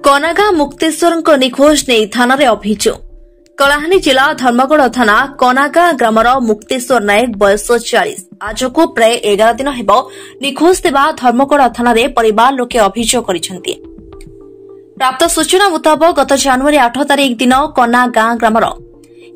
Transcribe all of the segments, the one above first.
कनागाँ मुक्तेश्वर निखोज नहीं थाना अभियोग कलाहांडी जिला धर्मगढ़ थाना कनागाँ ग्रामर मुक्तेश्वर नायक बयस 40 आज को प्राय 11 दिन हेब निखोज थिबा धर्मगढ़ थाना परिवार लोके अभियोग करिसेंती। प्राप्त सूचना मुताबक गत जनवरी 8 तारिख दिन कनागाँ ग्रामर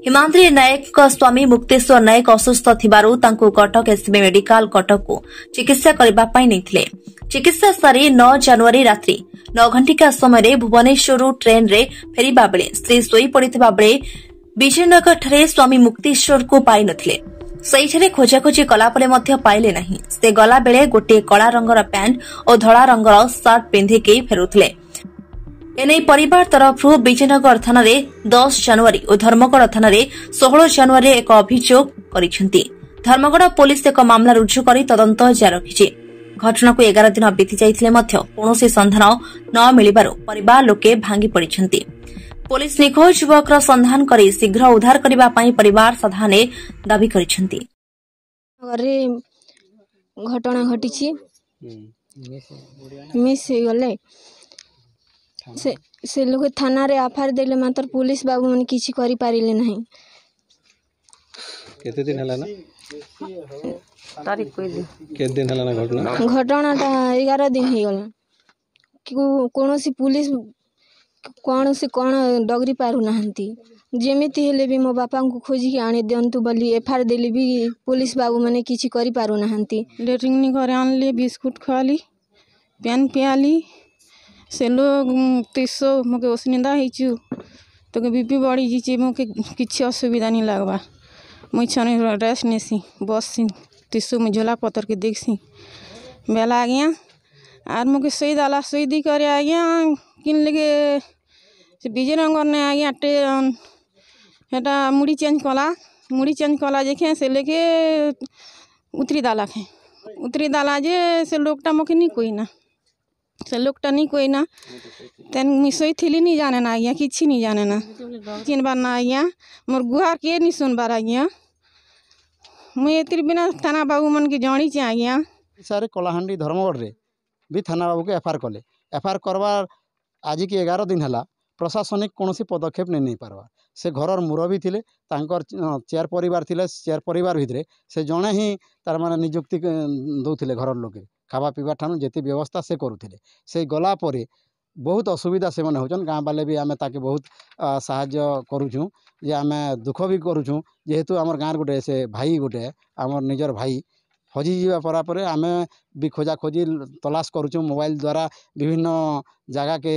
हिमाद्री नायक स्वामी मुक्तेश्वर नायक असुस्थ थिबारु तांकु कटक एसबी मेडिकल कटक को चिकित्सा करबा पई नैथिले। चिकित्सा सारी 9 जनवरी रात्रि 9 घंटिका समय भुवनेश्वर ट्रेन रे फेरिबा बेले स्त्री सोई पड़िथिबा बेले विजयनगर ठारे स्वामी मुक्तेश्वर को पाई नथिले। सहीठारे खोजाखोजी कला परे मध्य पाइले नहीं। से गला बेले गोटे कला रंगर पैंट और धड़ा रंगर सर्ट पिंधिकी फेरुथिले। एने परिवार तरफ विजयनगर थाना 10 जनवरी और धर्मगढ़ थाना 16 जनवरी एक अभियोग करिसेंती। धर्मगढ़ पुलिस एक मामला रुजु करी तदंत जारी रखिछि। घटना को 11 दिन बीती जाइथिले मध्य कौनसी संधान न मिलिबारु परिवार लोके भांगी पड़िछंती। पुलिस निखोज युवकर संधान करी शीघ्र उद्धार करबा पई परिवार साधाने दाबी करिछंती। घटना घटिछि मिस गले से लोग थाना रे आफार देले मात्र पुलिस बाबू मन किछि करि पारिले नहीं। केते दिन हला ना तारीख कोइ दिन केते दिन हला ना घटनाटा 11 दिन हे गला कि कोनोसी पुलिस कोनोसी कोन डगरी पारु नाहंती। जेमिति हेले भी मो बापा को खोजी के आने दियंतु बोली एफआर देली भी पुलिस बाबू माने किछि करि पारु नाहंती। लेटरिंग नि करे आनले बिस्कुट खाली पेन पियाली से लोग 300 मके ओसनिंदा हेचु तो के बीपी बढ़ी जिचे मके किछि असुविधा नहीं लागबा। मुई छने रेस्ट नेसी बस 300 में झोला पत्थर के देखसी बेला आ गया आर मके सही दाला सही दी करे आ गया किन लगे से विजयनगर ने आ गया टे हेटा मुड़ी चेंज कला देखे से लेके उतरी दाला जे से लोकटा मके नहीं कोई ना से लोकटा नहीं कोई ना तेन मिसई थिली नहीं जाने ना आज्ञा किछि नहीं जाने ना तीन बार ना आज्ञा मोर गुहार के नहीं सुन बार आज्ञा मुई एतिर बिना थाना बाबू मन के जानी चे आज्ञा सारे कलाहांडी धर्मगढ़ रे भी थाना बाबू के एफआर करवार आज की 11 दिन है प्रशासनिक कौन पदक्षेप नहीं पारवा। से घरर मुरबी थिले तांकर चेयर परिवार थिले चेयर परिवार भितरे से जड़े ही तार माने नियुक्ति दौले घर लोके खावा पीवा ठानु जेती व्यवस्था से करुथिले। से गला परे बहुत असुविधा से माने होचन गाँ बाले भी आमे ताके बहुत साहाय्य करूछू जे आमे दुख भी करूछू जेहेतु आमर गाँव गोटे से भाई गोटे आमर निजर भाई हजि जीवा परापर आमे भी खोजा खोजी तलाश करूँ मोबाइल द्वारा विभिन्न जगह के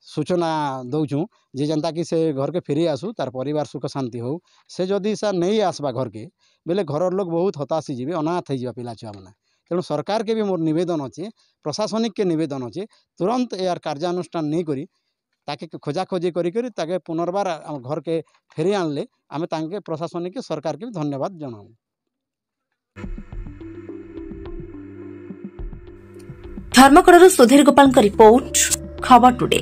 सूचना दौचु जे जनता कि से घर के फेरी आसू तार परिवार सुख शांति हो। से जदि सा नहीं आसबा घर के बेले घर लोग बहुत हताशी जीवे अनाथ हो पिला छुआ मैंने। तेणु सरकार के भी मोर निवेदन अच्छे प्रशासनिक के निवेदन अच्छे तुरंत यार कार्यानुष्ठान नहीं करी ताके खोजाखोजी करी ताके पुनर्बार घर के फेरी आनले आमे तांके प्रशासनिक के सरकार के भी धन्यवाद जनाऊ। धर्मगढ़ सुधीर गोपाल रिपोर्ट खबर टुडे।